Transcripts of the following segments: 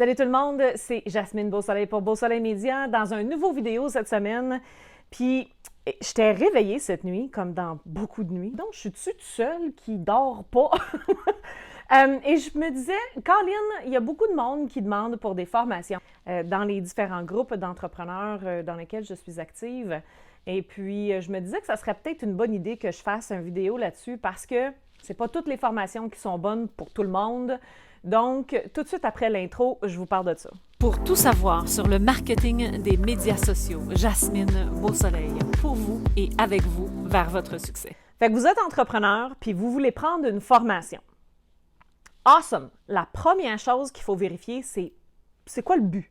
Salut tout le monde, c'est Jasmine Beausoleil pour Beausoleil Média dans un nouveau vidéo cette semaine. Puis, j'étais réveillée cette nuit, comme dans beaucoup de nuits. Donc, je suis toute seule qui dort pas. Et je me disais, Caroline, il y a beaucoup de monde qui demande pour des formations dans les différents groupes d'entrepreneurs dans lesquels je suis active. Et puis, je me disais que ça serait peut-être une bonne idée que je fasse une vidéo là-dessus parce que c'est pas toutes les formations qui sont bonnes pour tout le monde. Donc, tout de suite après l'intro, je vous parle de ça. Pour tout savoir sur le marketing des médias sociaux, Jasmine Beausoleil, pour vous et avec vous, vers votre succès. Fait que vous êtes entrepreneur, puis vous voulez prendre une formation. Awesome! La première chose qu'il faut vérifier, c'est quoi le but?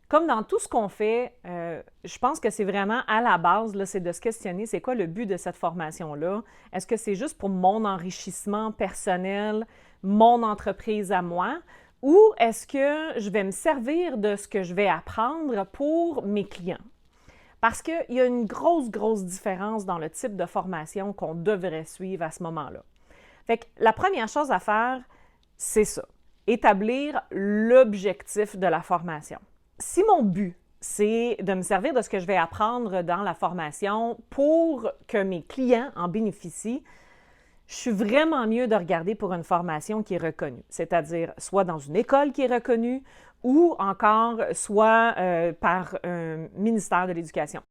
Comme dans tout ce qu'on fait, je pense que c'est vraiment à la base, là, c'est de se questionner, c'est quoi le but de cette formation-là? Est-ce que c'est juste pour mon enrichissement personnel, mon entreprise à moi? Ou est-ce que je vais me servir de ce que je vais apprendre pour mes clients? Parce qu'il y a une grosse différence dans le type de formation qu'on devrait suivre à ce moment-là. Fait que la première chose à faire, c'est ça, établir l'objectif de la formation. Si mon but, c'est de me servir de ce que je vais apprendre dans la formation pour que mes clients en bénéficient, je suis vraiment mieux de regarder pour une formation qui est reconnue, c'est-à-dire soit dans une école qui est reconnue ou encore soit par un ministère de l'Éducation.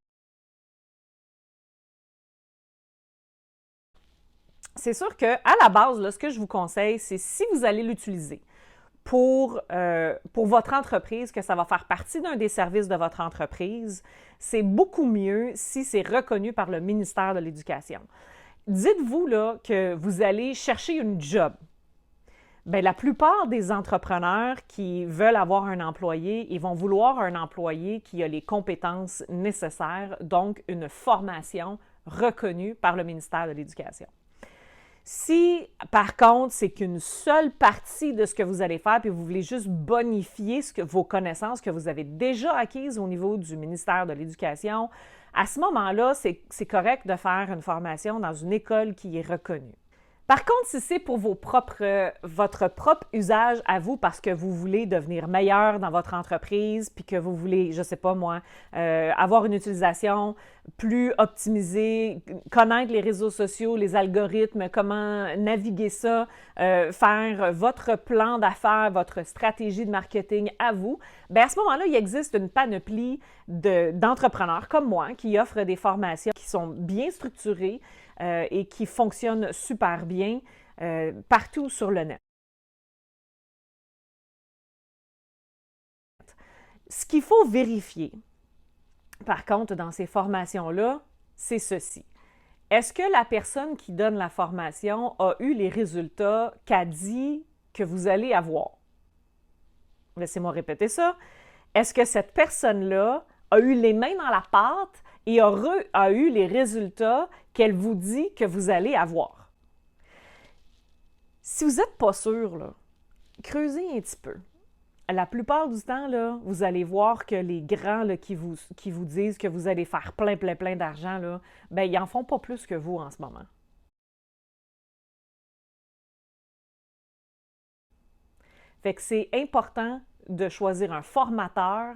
C'est sûr qu'à la base, là, ce que je vous conseille, c'est si vous allez l'utiliser pour votre entreprise, que ça va faire partie d'un des services de votre entreprise, c'est beaucoup mieux si c'est reconnu par le ministère de l'Éducation. Dites-vous là, que vous allez chercher une job. Bien, la plupart des entrepreneurs qui veulent avoir un employé, ils vont vouloir un employé qui a les compétences nécessaires, donc une formation reconnue par le ministère de l'Éducation. Si, par contre, c'est qu'une seule partie de ce que vous allez faire, puis vous voulez juste bonifier vos connaissances que vous avez déjà acquises au niveau du ministère de l'Éducation, à ce moment-là, c'est correct de faire une formation dans une école qui est reconnue. Par contre, si c'est pour votre propre usage à vous parce que vous voulez devenir meilleur dans votre entreprise, puis que vous voulez, je ne sais pas moi, avoir une utilisation plus optimisée, connaître les réseaux sociaux, les algorithmes, comment naviguer ça, faire votre plan d'affaires, votre stratégie de marketing à vous, bien à ce moment-là, il existe une panoplie d'entrepreneurs comme moi qui offrent des formations qui sont bien structurées, et qui fonctionne super bien partout sur le net. Ce qu'il faut vérifier, par contre, dans ces formations-là, c'est ceci. Est-ce que la personne qui donne la formation a eu les résultats qu'a dit que vous allez avoir? Laissez-moi répéter ça. Est-ce que cette personne-là a eu les mains dans la pâte et a eu les résultats qu'elle vous dit que vous allez avoir? Si vous n'êtes pas sûr, là, creusez un petit peu. La plupart du temps, là, vous allez voir que les grands là, qui vous disent que vous allez faire plein d'argent, là, ben, ils n'en font pas plus que vous en ce moment. Fait que c'est important de choisir un formateur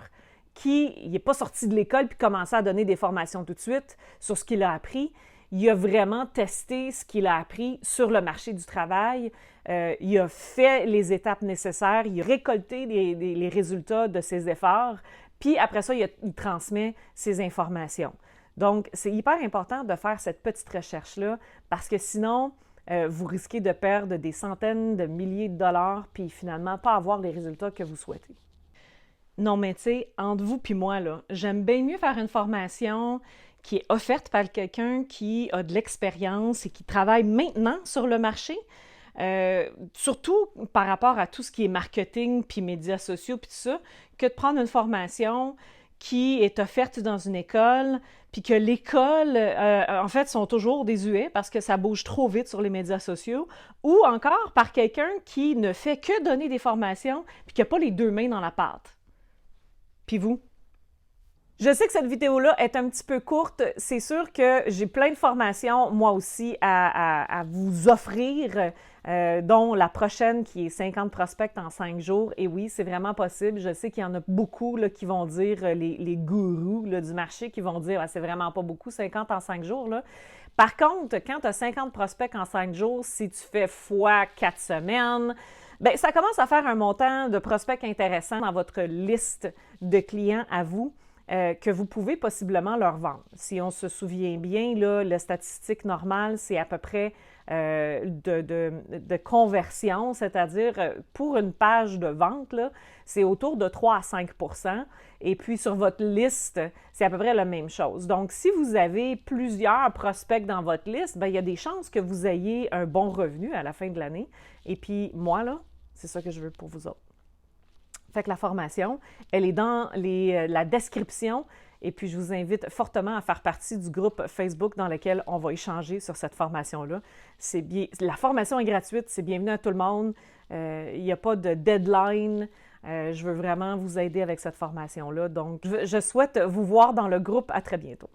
qui n'est pas sorti de l'école puis commencé à donner des formations tout de suite sur ce qu'il a appris. Il a vraiment testé ce qu'il a appris sur le marché du travail. Il a fait les étapes nécessaires. Il a récolté les résultats de ses efforts. Puis après ça, il transmet ses informations. Donc, c'est hyper important de faire cette petite recherche-là parce que sinon, vous risquez de perdre des centaines de milliers de dollars puis finalement pas avoir les résultats que vous souhaitez. Non, mais tu sais, entre vous puis moi, là, j'aime bien mieux faire une formation qui est offerte par quelqu'un qui a de l'expérience et qui travaille maintenant sur le marché, surtout par rapport à tout ce qui est marketing puis médias sociaux puis tout ça, que de prendre une formation qui est offerte dans une école puis que l'école, en fait, sont toujours désuets parce que ça bouge trop vite sur les médias sociaux, ou encore par quelqu'un qui ne fait que donner des formations puis qui n'a pas les deux mains dans la pâte. Puis vous? Je sais que cette vidéo-là est un petit peu courte. C'est sûr que j'ai plein de formations, moi aussi, à vous offrir dont la prochaine qui est 50 prospects en 5 jours. Et oui, c'est vraiment possible. Je sais qu'il y en a beaucoup là, qui vont dire, les gourous là, du marché, qui vont dire c'est vraiment pas beaucoup, 50 en 5 jours. Là. Par contre, quand tu as 50 prospects en 5 jours, si tu fais fois 4 semaines, bien, ça commence à faire un montant de prospects intéressant dans votre liste de clients à vous. Que vous pouvez possiblement leur vendre. Si on se souvient bien, là, la statistique normale, c'est à peu près de conversion, c'est-à-dire pour une page de vente, là, c'est autour de 3 à 5 %. Et puis sur votre liste, c'est à peu près la même chose. Donc, si vous avez plusieurs prospects dans votre liste, bien, il y a des chances que vous ayez un bon revenu à la fin de l'année. Et puis moi, là, c'est ça que je veux pour vous autres. Fait que la formation, elle est dans la description et puis je vous invite fortement à faire partie du groupe Facebook dans lequel on va échanger sur cette formation-là. La formation est gratuite, c'est bienvenu à tout le monde. Il n'y a pas de deadline. Je veux vraiment vous aider avec cette formation-là. Donc, je souhaite vous voir dans le groupe. À très bientôt.